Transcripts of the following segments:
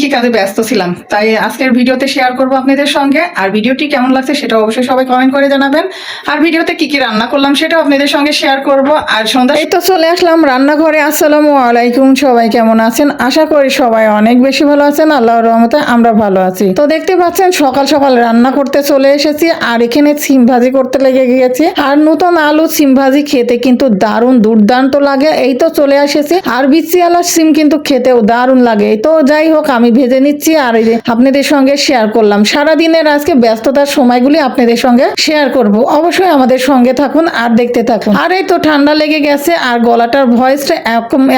কি কাজে ব্যস্ত ছিলাম, তাই আজকের ভিডিওতে শেয়ার করব আপনাদের সঙ্গে। আর ভিডিওটি কেমন লাগছে সেটা অবশ্যই সবাই কমেন্ট করে জানাবেন। আর ভিডিওতে কি রান্না করলাম সেটাও আপনাদের সঙ্গে শেয়ার করব। আর সন্ধ্যা এই তো চলে আসলাম রান্নাঘরে। আসসালামু আলাইকুম, সবাই কেমন আছেন? আশা করি সবাই অনেক বেশি ভালো আছেন। আল্লাহর রহমতে আমরা ভালো আছি। তো দেখতে পাচ্ছেন সকাল সকাল রান্না করতে চলে এসেছি, আর এখানে সিম ভাজি করতে লেগে গিয়েছি। আর নতুন আলু সিম ভাজি খেতে কিন্তু দারুণ দুর্দান্ত লাগে। এই তো চলে এসেছি, আর বিচিয়ালা সিম কিন্তু খেতেও দারুণ লাগে। তো যাই হোক, আমি ভেজে নিচ্ছি আর এই যে আপনাদের সঙ্গে শেয়ার করলাম। সারাদিনের আজকে ব্যস্ততার সময়গুলি আপনাদের সঙ্গে শেয়ার করব। অবশ্যই আমাদের সঙ্গে থাকুন আর দেখতে থাকুন। আর এই তো ঠান্ডা লেগে গেছে, আর গলাটার ভয়েসটা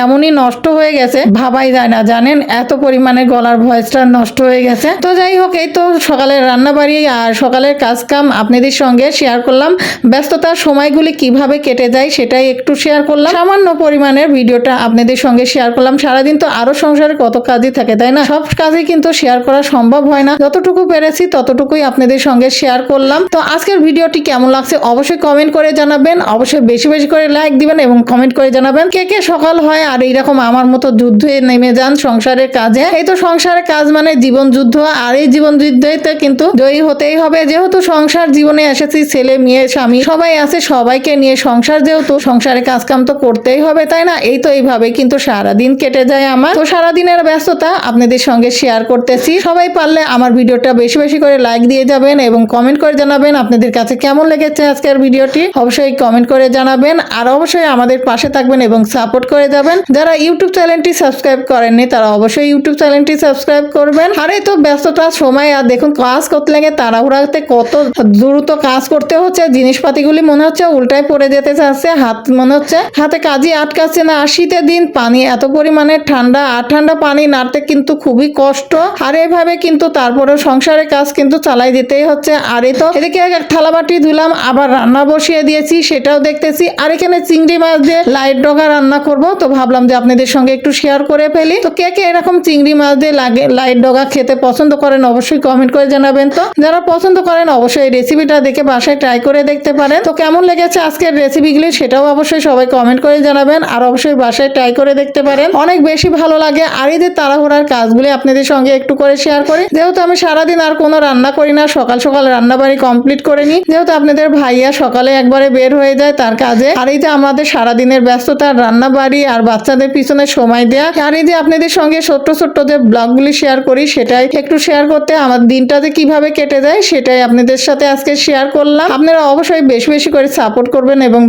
এমনই নষ্ট হয়ে গেছে, ভাবাই যায় না জানেন, এত পরিমাণে গলার ভয়েসটা নষ্ট হয়ে গেছে। তো যাই হোক, এই তো সকালের রান্নাবাড়ি আর সকালের কাজ কাম আপনাদের সঙ্গে শেয়ার করলাম। ব্যস্ততার সময়গুলি কিভাবে কেটে যায় সেটাই একটু শেয়ার করলাম। সামান্য পরিমাণের ভিডিওটা আপনাদের সঙ্গে শেয়ার করলাম। সারাদিন তো আরো সংসারে কত কাজই থাকে, তাই না? সব কাজই কিন্তু শেয়ার করা সম্ভব হয় না। যতটুকু পেরেছি ততটুকুই আপনাদের সঙ্গে শেয়ার করলাম। তো আজকের ভিডিওটি কেমন লাগছে অবশ্যই কমেন্ট করে জানাবেন। অবশ্যই বেশি বেশি করে লাইক দিবেন এবং কমেন্ট করে জানাবেন কে কে সকাল হয় আর এইরকম আমার মতো যুদ্ধে নেমে যান সংসারের কাজে। এই তো সংসারের কাজ মানে জীবন যুদ্ধ, আর এই জীবন যুদ্ধেতে কিন্তু জয়ী হতেই হবে। যেহেতু সংসার জীবনে এসেছি, ছেলে মেয়ে স্বামী সবাই আছে, সবাইকে নিয়ে সংসার, যেহেতু সংসারে কাজ কাম তো করতেই হবে, তাই না? এই তো এইভাবে কিন্তু সারাদিন কেটে যায় আমার। তো সারাদিনের ব্যস্ততা আপনাদের সঙ্গে শেয়ার করতেছি। সবাই পারলে আমার ভিডিওটা বেশি বেশি করে লাইক দিয়ে যাবেন এবং কমেন্ট করে জানাবেন আপনাদের কাছে কেমন লেগেছে আজকের ভিডিওটি। অবশ্যই কমেন্ট করে জানাবেন, আর অবশ্যই আমাদের পাশে থাকবেন এবং সাপোর্ট করে যাবেন। যারা ইউটিউব চ্যানেলটি সাবস্ক্রাইব করেননি তারা অবশ্যই ইউটিউব চ্যানেলটি সাবস্ক্রাইব করবেন। আর এই তো ব্যস্ততার সময়, আর দেখুন কাজ করতে লাগে তাড়াহুড়াতে কত দ্রুত কাজ করতে হচ্ছে। জিনিসপাতিগুলি মনে হচ্ছে উল্টায় পড়ে যেতে চাচ্ছে, হাত মনে হচ্ছে হাতে কাজই আটকাচ্ছে না। আর শীতের দিন পানি এত পরিমাণে ঠান্ডা, আর ঠান্ডা পানি নাড়তে কিন্তু খুবই কষ্ট। আর এভাবে কিন্তু তারপরে সংসারের কাজ কিন্তু চালাই যেতেই হচ্ছে। আর এই তো এদিকে থালা বাটি ধুলাম, আবার রান্না বসিয়ে দিয়েছি, সেটাও দেখতেছি। আর এখানে চিংড়ি মাছ দিয়ে লাইট ডগা রান্না করব, তো ভাবলাম যে আপনাদের সঙ্গে একটু শেয়ার করে ফেলি। তো কে কে এরকম চিংড়ি মাছ দিয়ে লাইট ডগা খেতে পছন্দ করেন অবশ্যই কমেন্ট করে জানাবেন। তো যারা পছন্দ করেন অবশ্যই এই রেসিপিটা দেখে বাসায় ট্রাই করে দেখতে পারেন। তো কেমন লেগেছে আজকের রেসিপিগুলি সেটাও অবশ্যই সবাই কমেন্ট করে জানাবেন, আর অবশ্যই বাসায় ট্রাই করে দেখতে পারেন, অনেক বেশি ভালো লাগে। আর এই যে তাড়াহুড়ার কাজগুলি আপনাদের সঙ্গে একটু করে শেয়ার করি, যেহেতু আমি সারাদিন আর কোনো রান্না করি না, সকাল সকাল রান্না বাড়ি কমপ্লিট করে নিই, যেহেতু আপনাদের ভাইয়া সকালে একবারে বের হয়ে যায় তার কাজে। আর এই যে আমাদের সারাদিনের ব্যস্ততা, রান্না বাড়ি আর বাচ্চাদের পিছনে সময় দেয়া, আর এই যে আপনাদের সঙ্গে ছোট্ট ছোট্ট যে ব্লগগুলি শেয়ার করি সেটাই একটু শেয়ার করতে, আমার দিনটা যে কিভাবে কেটে যায় সেটাই আপনাদের সাথে আজকে শেয়ার করলাম। আপনারা অবশ্যই বেশি বেশি করে সাপোর্ট করবেন এবং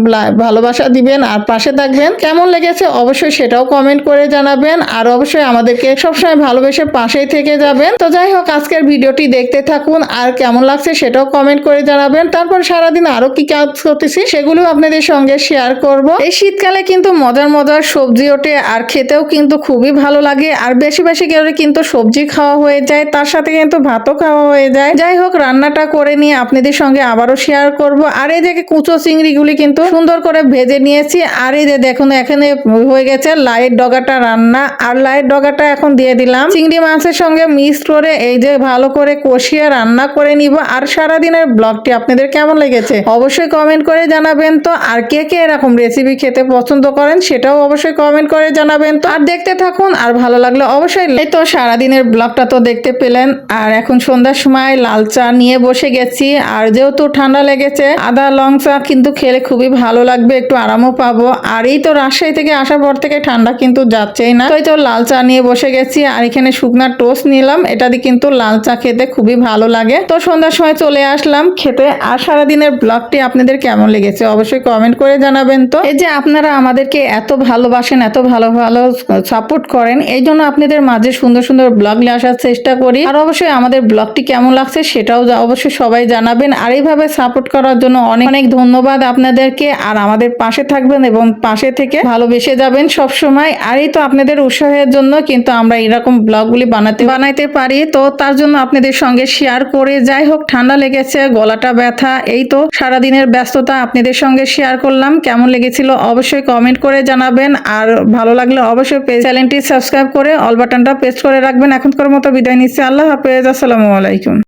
ভালোবাসা দিবেন আর পাশে থাকবেন। কেমন লেগেছে অবশ্যই সেটাও কমেন্ট করে জানাবেন, আর অবশ্যই আমাদেরকে সবসময় ভালোবেসে পাশেই থেকে যাবেন। তো যাই হোক, আজকের ভিডিওটি দেখতে থাকুন, আর কেমন লাগছে সেটাও কমেন্ট করে জানাবেন। তারপর সারাদিন আরো কি কাজ করতেছি সেগুলো আপনাদের সঙ্গে শেয়ার করব। এই শীতকালে কিন্তু মজার মজার সবজি ওঠে, আর খেতেও কিন্তু খুবই ভালো লাগে। আর বেশি বেশি করে কিন্তু সবজি খাওয়া হয়ে যায়, তার সাথে কিন্তু ভাতও খাওয়া হয়ে যায়। যাই হোক, রান্নাটা করে নিয়ে আপনাদের সঙ্গে আবারও শেয়ার করব। আর এই যে কুচো চিংড়িগুলি কিন্তু সুন্দর করে ভেজে নিয়েছি। আর এই যে দেখুন এখানে হয়ে গেছে লাইট ডগাটা রান্না, আর লাইট ডগাটা এখন দিয়ে দিলাম চিংড়ি মাছের সঙ্গে মিক্স করে এই যে ভালো করে কষিয়ে রান্না করে নিব। আর সারাদিনের ব্লগটি আপনাদের কেমন লেগেছে অবশ্যই কমেন্ট করে জানাবেন। তো আর কে কে এরকম রেসিপি খেতে পছন্দ করেন সেটাও অবশ্যই কমেন্ট করে জানাবেন। তো আর দেখতে থাকুন, আর ভালো লাগলে অবশ্যই। এই তো সারাদিনের ব্লগটা তো দেখতে পেলেন, আর এখন সন্ধ্যার সময় লাল চা নিয়ে বসে গেছি। আর যেহেতু ঠান্ডা লেগেছে, আদা লং চা কিন্তু খেলে খুবই ভালো লাগবে, একটু আরামও পাবো। আর এই তো রাজশাহী থেকে আসার পর থেকে ঠান্ডা কিন্তু যাচ্ছেই না, তো লাল চা নিয়ে বসে গেছি। আর এখানে শুকনা টোস্ট নিলাম, এটা দিয়ে কিন্তু লাল চা খেতে খুবই ভালো লাগে। তো সন্ধ্যার সময় চলে আসলাম খেতে। আর সারাদিনের ব্লগটি আপনাদের কেমন লেগেছে অবশ্যই কমেন্ট করে জানাবেন। তো এই যে আপনারা আমাদেরকে এত ভালোবাসেন, এত ভালো ভালো সাপোর্ট করেন, এই জন্য আপনাদের মাঝে সুন্দর সুন্দর ব্লগ নিয়ে আসার চেষ্টা করি। আর অবশ্যই আমাদের ব্লগটি কেমন লাগছে সেটাও অবশ্যই সবাই জানাবেন। আর এইভাবে সাপোর্ট করার জন্য অনেক অনেক ধন্যবাদ আপনাদেরকে। আর আমাদের পাশে থাকবেন এবং পাশে থেকে ভালোবেসে যাবেন সব সময়। আর এই তো আপনাদের উৎসাহের জন্য কিন্তু আমরা এরকম ব্লগগুলি বানাইতে পারি। তো তার জন্য আপনাদের সঙ্গে শেয়ার করে। যাই হোক, ঠান্ডা লেগেছে, গলাটা ব্যথা, এই তো সারাদিনের ব্যস্ততা আপনাদের সঙ্গে শেয়ার করলাম। কেমন লেগেছিল অবশ্যই কমেন্ট করে জানাবেন, আর ভালো লাগলে অবশ্যই চ্যানেলটি সাবস্ক্রাইব করে অল বাটনটা প্রেস করে রাখবেন। এখনকার মতো বিদায় নিচ্ছি, আল্লাহ হাফেজ, আসসালামু আলাইকুম।